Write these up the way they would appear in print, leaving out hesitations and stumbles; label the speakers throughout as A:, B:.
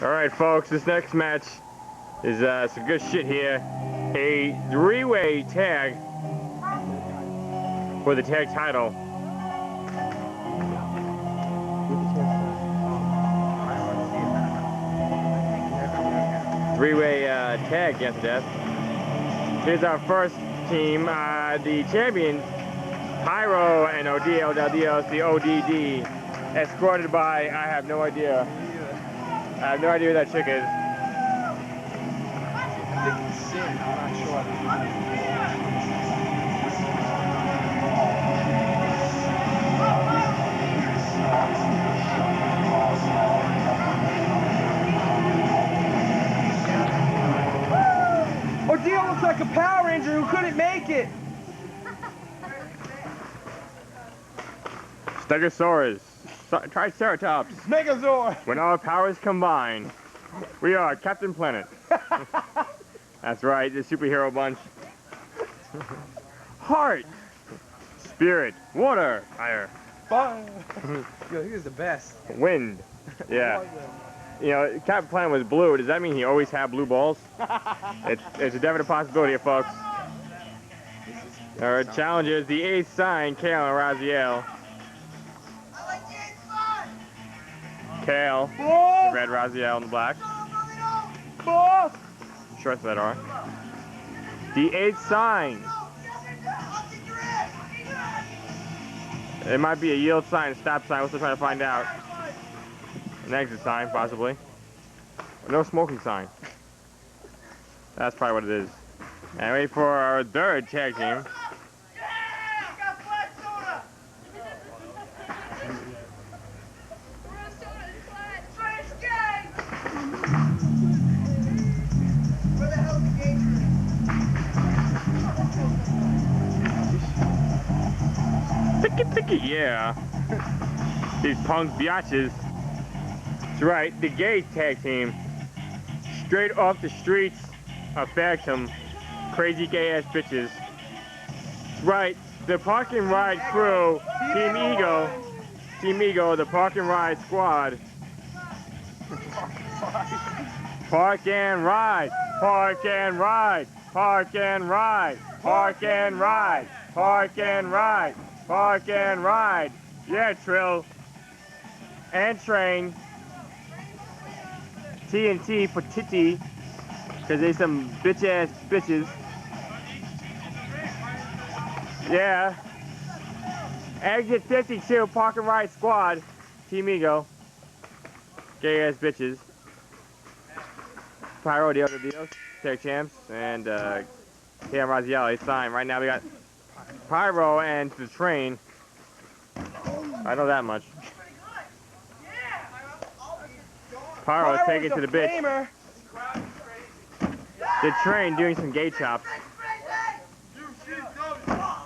A: Alright folks, this next match is some good shit here. A three-way tag for the tag title. Three-way tag against death. Here's our first team, the champions, Pyro and Odio, Dios, the ODD, escorted by, I have no idea. I have no idea who that chick is.
B: I think it's Sin, I'm not sure. Odio looks like a Power Ranger who couldn't make it.
A: Stegosaurus, Triceratops.
B: Megazord.
A: When our powers combine, we are Captain Planet. That's right, the superhero bunch. Heart, spirit, water, fire.
B: Fire. Yo, he was the best.
A: Wind, yeah. You know, Captain Planet was blue. Does that mean he always had blue balls? It's a definite possibility, folks. Our challengers, the eighth sign, Kale and Raziel. Kale, the red, Raziel in the black. Shorts that are. The eighth sign. It might be a yield sign, a stop sign. We're still trying to find out. An exit sign, possibly. No smoking sign. That's probably what it is. And wait for our third tag team. Picky, yeah. These punk biatches. That's right, the gay tag team. Straight off the streets of Factum. Crazy gay ass bitches. That's right, the Park and Ride crew. Team Ego, the Park and Ride squad. Park and Ride, Park and Ride, Park and Ride, Park and Ride, Park and Ride, Park and Ride. Yeah, Trill. And Train. TNT for Titty, because they some bitch-ass bitches. Yeah. Exit 52, Park and Ride Squad. Team Ego. Gay-ass bitches. Pyro, Dios, tag champs, and Cam Raziel, sign. Right now we got Pyro and the Train. I know that much. Pyro taking to the bitch. The Train doing some gay chops.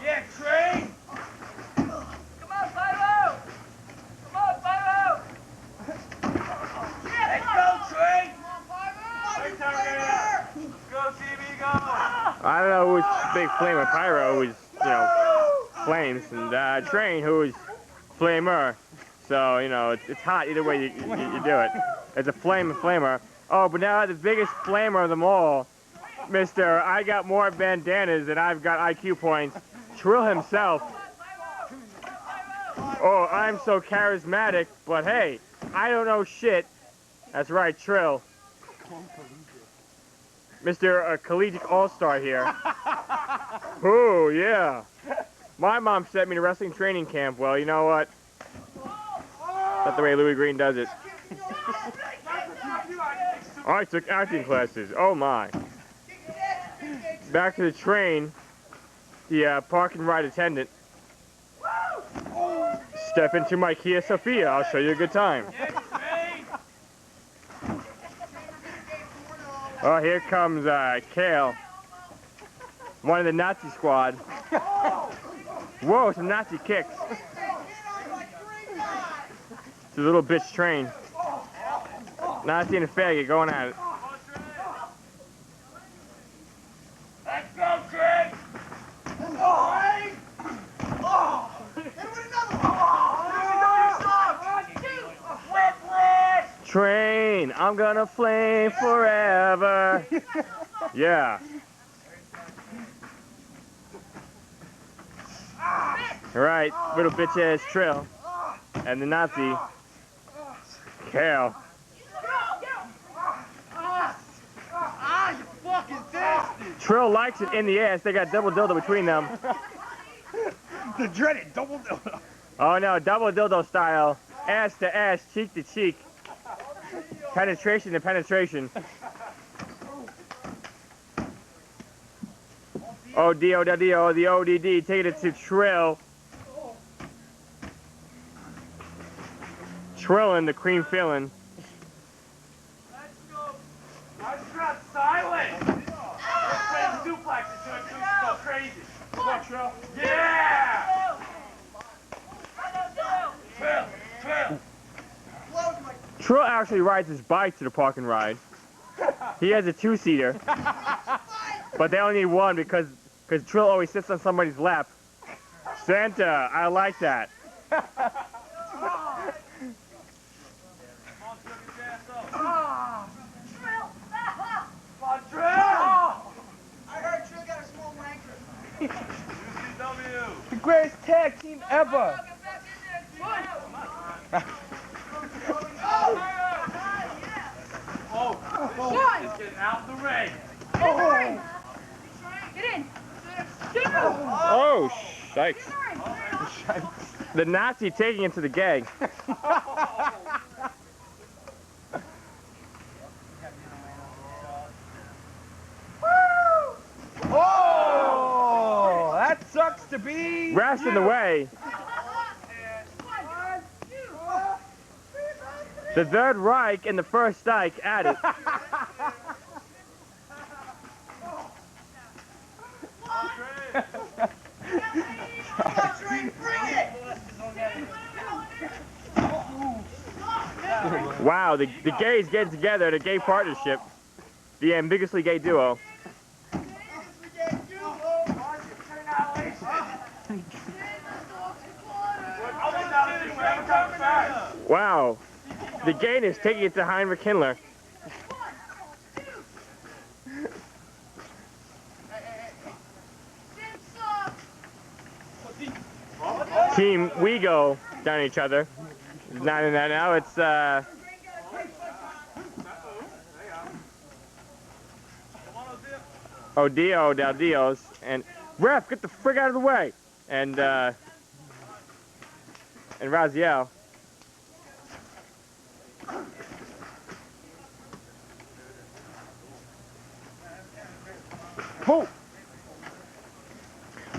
B: Yeah, Train.
C: Come on, Pyro! Come on, Pyro!
B: Let's go, Train.
C: Go, Team Ego!
A: I don't know who's big flamer. Pyro, who's, you know, flames, and Train, who's flamer. So, you know, it's hot either way you do it. It's a flamer. Oh, but now the biggest flamer of them all, Mr. I got more bandanas than I've got IQ points, Trill himself. Oh, I'm so charismatic, but hey, I don't know shit. That's right, Trill. Mr. Collegiate All-Star here. Oh, yeah. My mom sent me to wrestling training camp. Well, you know what? That's the way Louis Green does it. I took acting classes. Oh, my. Back to the Train. The Park and Ride attendant. Step into my Kia Sophia. I'll show you a good time. Oh, here comes Kale. One of the Nazi squad. Whoa, some Nazi kicks. It's a little bitch Train. Nazi and a faggot going at it.
B: Let's go, Train.
A: Train, I'm gonna flame forever. Yeah. All right, little bitch ass Trill. And the Nazi, Kale.
B: You fucking bastard!
A: Trill likes it in the ass. They got double dildo between them.
B: The dreaded double dildo.
A: Oh no, double dildo style. Ass to ass, cheek to cheek. Penetration to penetration. Odio, the ODD, taking it to Trill. Trillin' the cream filling.
C: Let's go. Why is crowd silent? Let's play suplex until it goes crazy.
B: Come on, Trill.
C: Yeah! Trill, Trill.
A: Trill actually rides his bike to the park and ride. He has a two-seater. But they only need one because Trill always sits on somebody's lap. Santa, I like that.
B: The greatest tag team ever.
C: He's getting out the ring.
D: Get in.
A: Oh, shikes. The Nazi taking him to the gang.
B: Oh, that sucks to be.
A: Rest in the way. The Third Reich and the First Reich at it. Wow, the gays getting together, the gay partnership. The ambiguously gay duo. Wow, the gayness taking it to Heinrich Himmler. Team We Go down each other. It's not in that now, it's Odio, Del Dios, and ref, get the frig out of the way. And Raziel. Whoa!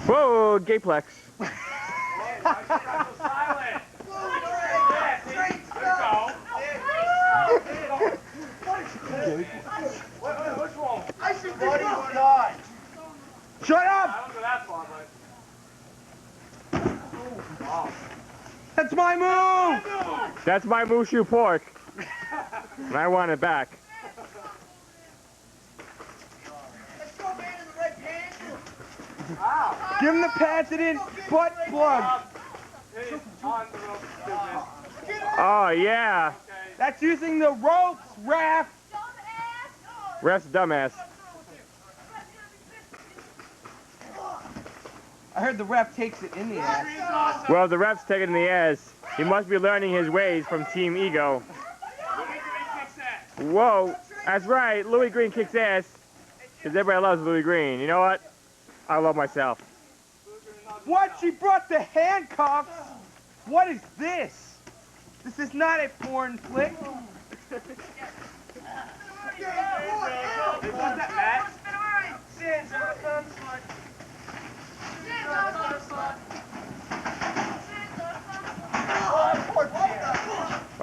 A: Whoa, gayplex.
B: Shut up! That's my move!
A: That's my Mushu pork. And I want it back.
B: Give him the patented butt plug.
A: Oh, yeah.
B: That's using the ropes, ref.
A: Ref's dumbass.
B: I heard the ref takes it in the ass.
A: Well, the ref's taking it in the ass. He must be learning his ways from Team Ego. Whoa, that's right. Louis Green kicks ass. Because everybody loves Louis Green. You know what? I love myself.
B: What? She brought the handcuffs? What is this? This is not a porn flick.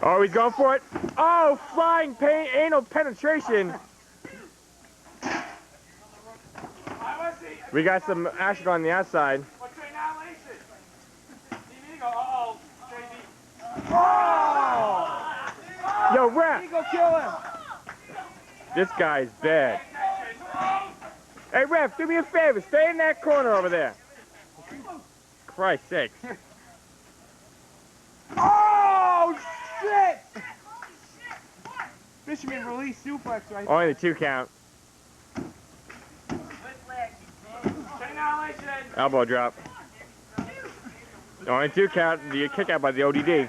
A: Oh, he's going for it. Oh, flying anal penetration. We got some action on the outside. Yo, ref!
B: Go kill him.
A: This guy's bad. Hey, ref, do me a favor. Stay in that corner over there. Christ's sake.
B: Oh, shit! Fisherman release suplex right there.
A: Only the 2 count. Elbow drop. Only 2 count. The kick out by the ODD.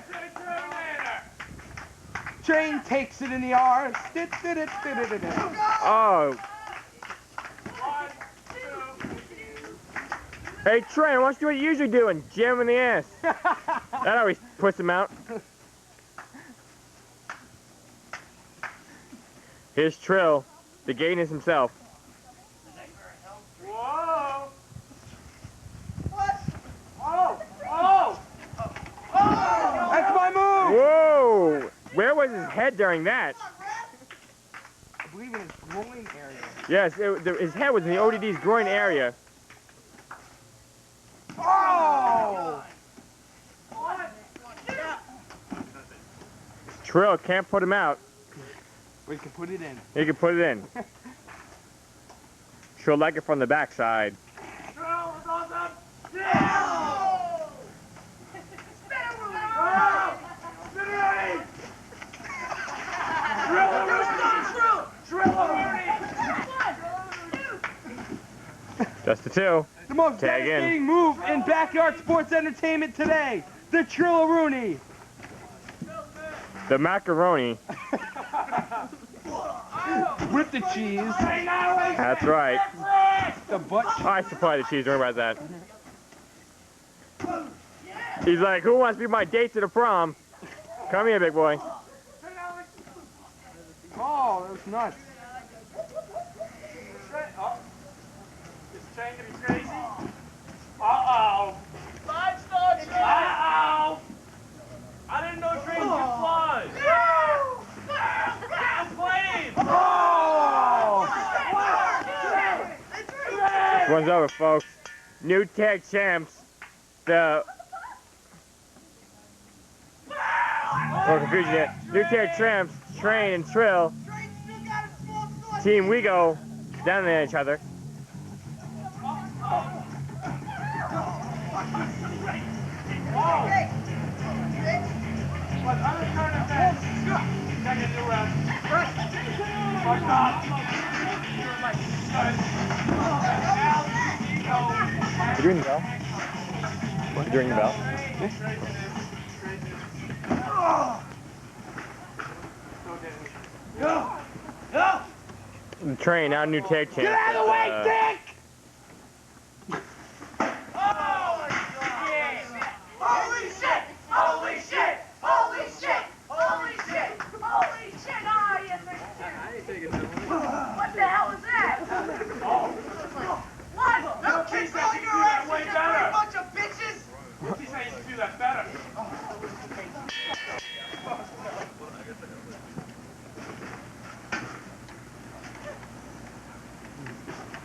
B: Train takes it in the arms.
A: Oh. Hey, Train, why don't you do what you usually do and jam him in the ass? That always puts him out. Here's Trill, the gayness himself.
C: Whoa! What? Oh! Oh! Oh!
B: That's my move!
A: Whoa! Where was his head during that?
B: I believe in his groin area.
A: Yes, his head was in the ODD's groin area.
B: Oh!
A: Trill can't put him out.
B: We can put it in.
A: He can put it in. She'll like it from the backside.
C: Trill is awesome! Yeah!
A: Just the 2.
B: The most
A: Tag in.
B: devastating move in backyard sports entertainment today. The Trill-a-rooney.
A: The macaroni.
B: With the cheese.
A: That's right.
B: The butt cheese.
A: I supply the cheese. Don't worry about that. He's like, who wants to be my date to the prom? Come here, big boy.
B: Oh, that was nuts.
C: Is Train gonna be crazy? Uh-oh. Uh-oh. I didn't know Train could fly. I'm playing.
A: This one's over, folks. New tag champs. The... Oh, confusion here. New tag champs, Train and Trill. Team We Go down at each other. You doing the bell? You doing the bell? The Train, now new tag champ.
B: Get out of the way, Dick!
C: Holy shit! Holy shit! Holy shit! Holy shit! Holy shit! Oh, you missed it. What the hell is that? What? No, Keith said you can do that way better.
D: Bunch of bitches!
C: Keith said you can do that better.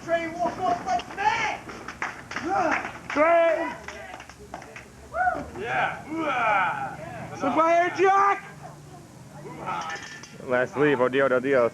D: Train walk off like mad!
B: Train!
C: Yeah.
B: Fire Jack!
A: Last leave, Odio, Dios.